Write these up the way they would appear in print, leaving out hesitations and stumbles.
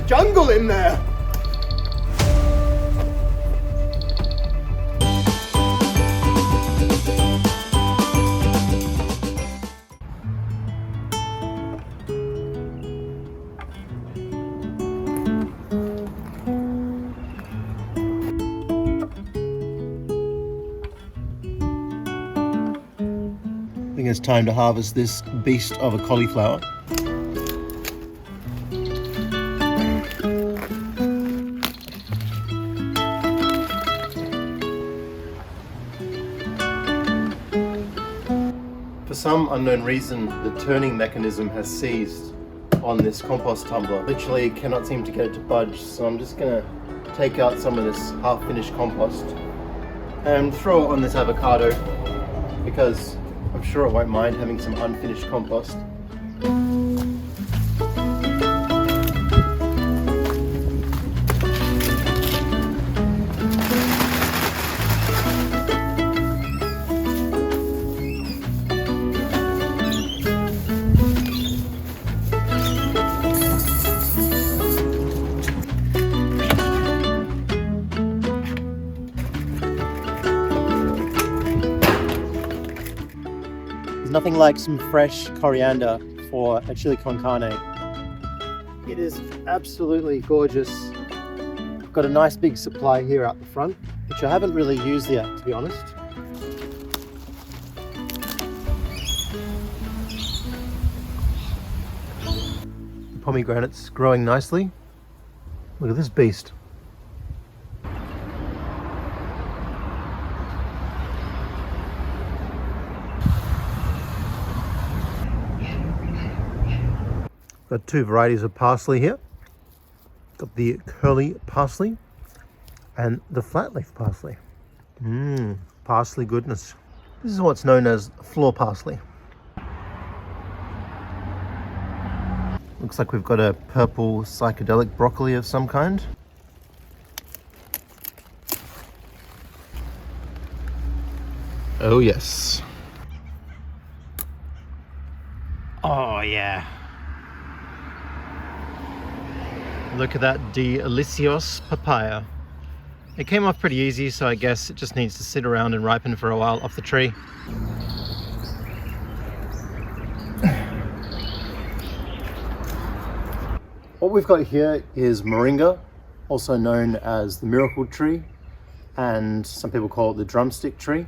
jungle in there. I think it's time to harvest this beast of a cauliflower. For some unknown reason, the turning mechanism has seized on this compost tumbler. Literally cannot seem to get it to budge, so I'm just gonna take out some of this half-finished compost and throw it on this avocado, because I'm sure it won't mind having some unfinished compost. Nothing like some fresh coriander for a chili con carne. It is absolutely gorgeous. I've got a nice big supply here out the front, which I haven't really used yet, to be honest. The pomegranate's growing nicely. Look at this beast. Got two varieties of parsley here. Got the curly parsley and the flat leaf parsley. Parsley goodness. This is what's known as floor parsley. Looks like we've got a purple psychedelic broccoli of some kind. Oh yes. Oh yeah. Look at that delicious papaya. It came off pretty easy, so I guess it just needs to sit around and ripen for a while off the tree. What we've got here is moringa, also known as the miracle tree, and some people call it the drumstick tree.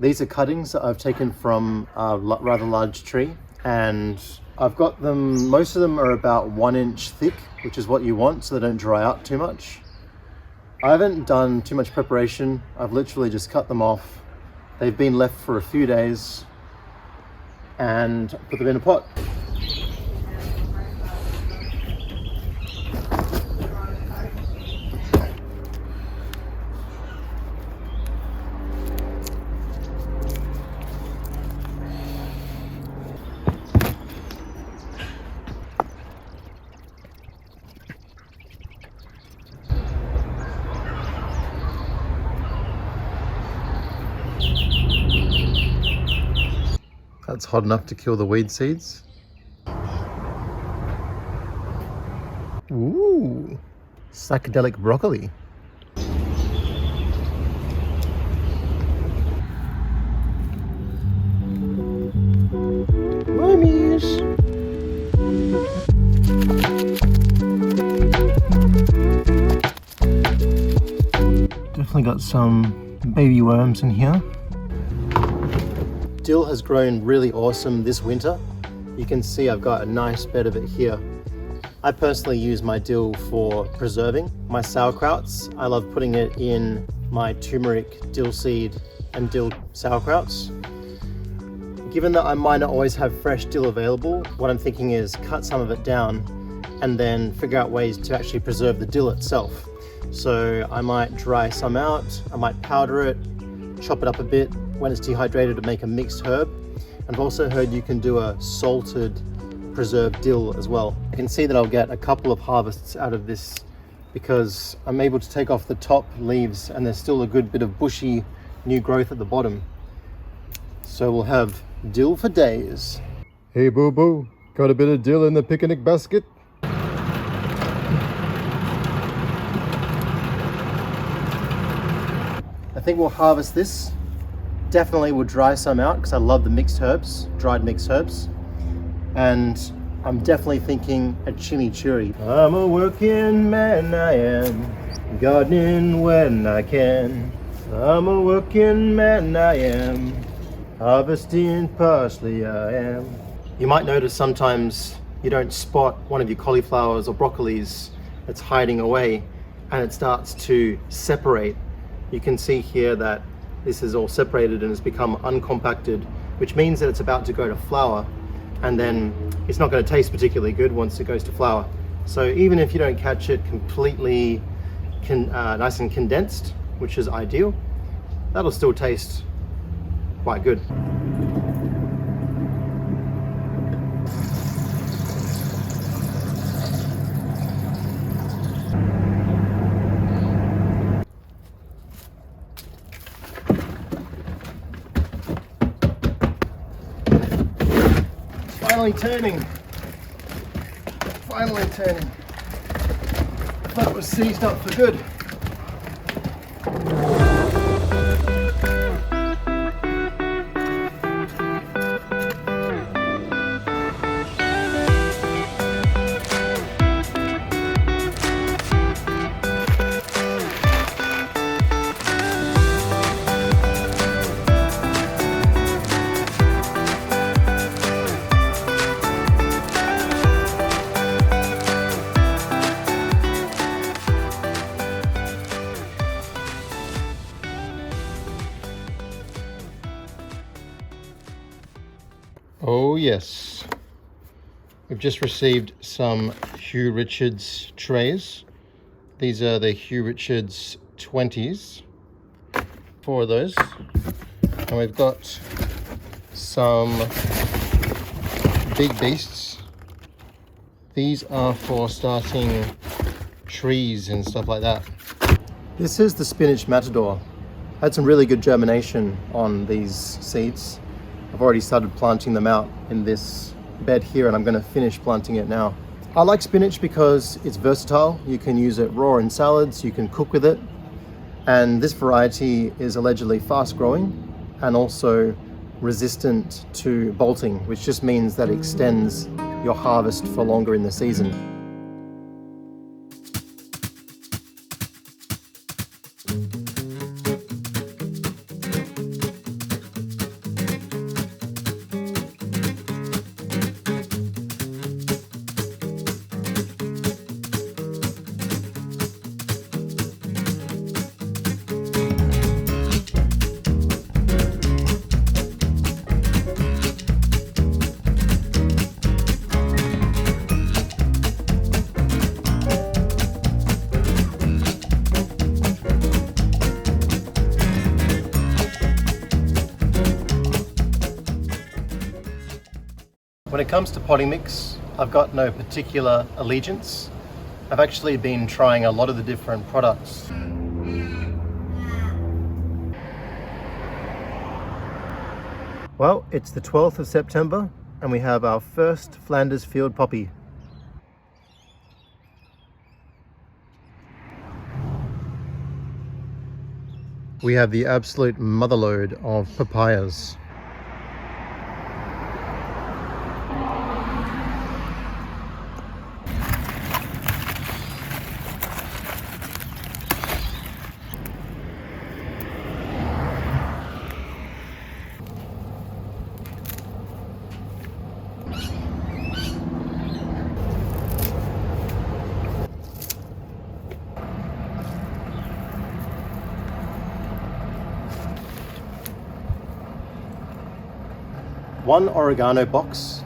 These are cuttings that I've taken from a rather large tree, and I've got them, most of them are about 1 inch thick, which is what you want so they don't dry out too much. I haven't done too much preparation. I've literally just cut them off. They've been left for a few days and put them in a pot. That's hot enough to kill the weed seeds. Ooh, psychedelic broccoli. Mummies. Definitely got some baby worms in here. Dill has grown really awesome this winter. You can see I've got a nice bed of it here. I personally use my dill for preserving my sauerkrauts. I love putting it in my turmeric, dill seed and dill sauerkrauts. Given that I might not always have fresh dill available, what I'm thinking is cut some of it down and then figure out ways to actually preserve the dill itself. So I might dry some out, I might powder it, chop it up a bit when it's dehydrated to make a mixed herb. And I've also heard you can do a salted preserved dill as well. I can see that I'll get a couple of harvests out of this because I'm able to take off the top leaves and there's still a good bit of bushy new growth at the bottom. So we'll have dill for days. Hey boo boo, got a bit of dill in the picnic basket? think we'll harvest this. Definitely will dry some out because I love the mixed herbs, dried mixed herbs. And I'm definitely thinking a chimichurri. I'm a working man, I am, gardening when I can. I'm a working man, I am, harvesting parsley, I am. You might notice sometimes you don't spot one of your cauliflowers or broccolis that's hiding away and it starts to separate. You can see here that this is all separated and has become uncompacted, which means that it's about to go to flower, and then it's not going to taste particularly good once it goes to flower. So even if you don't catch it completely nice and condensed, which is ideal, that'll still taste quite good. Finally turning. Finally turning. That was seized up for good. Oh yes, we've just received some Hugh Richards trays. These are the Hugh Richards 20s, 4 of those. And we've got some big beasts. These are for starting trees and stuff like that. This is the spinach matador. I had some really good germination on these seeds. I've already started planting them out in this bed here, and I'm going to finish planting it now. I like spinach because it's versatile. You can use it raw in salads, you can cook with it, and this variety is allegedly fast growing and also resistant to bolting, which just means that it extends your harvest for longer in the season. When it comes to potting mix, I've got no particular allegiance. I've actually been trying a lot of the different products. Well, it's the 12th of September and we have our first Flanders field poppy. We have the absolute motherload of papayas. One oregano box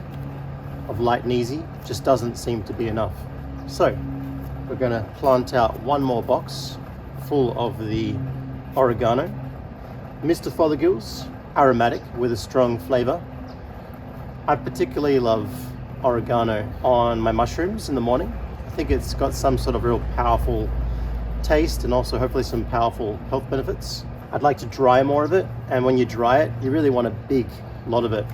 of light and easy just doesn't seem to be enough. So we're going to plant out one more box full of the oregano. Mr. Fothergill's aromatic with a strong flavor. I particularly love oregano on my mushrooms in the morning. I think it's got some sort of real powerful taste and also hopefully some powerful health benefits. I'd like to dry more of it, and when you dry it, you really want a big lot of it.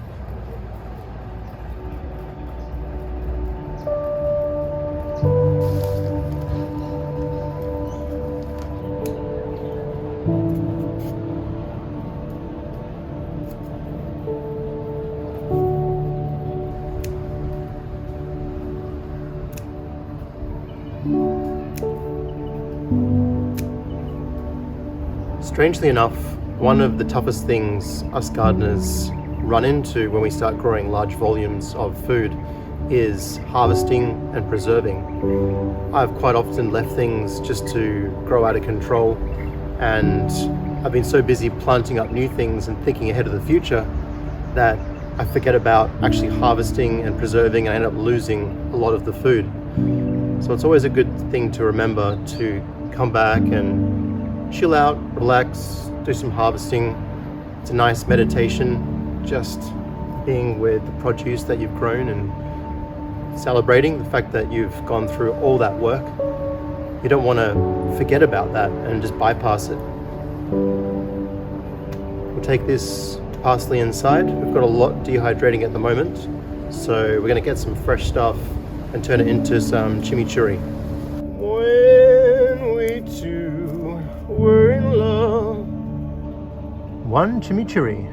Strangely enough, one of the toughest things us gardeners run into when we start growing large volumes of food is harvesting and preserving. I've quite often left things just to grow out of control, and I've been so busy planting up new things and thinking ahead of the future that I forget about actually harvesting and preserving, and I end up losing a lot of the food. So it's always a good thing to remember to come back and chill out, relax, do some harvesting. It's a nice meditation, just being with the produce that you've grown and celebrating the fact that you've gone through all that work. You don't want to forget about that and just bypass it. We'll take this parsley inside. We've got a lot dehydrating at the moment, so we're going to get some fresh stuff and turn it into some chimichurri. When we two were in love. One chimichurri.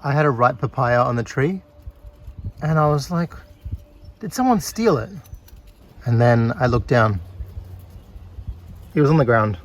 I had a ripe papaya on the tree and I was like, did someone steal it? And then I looked down. It was on the ground.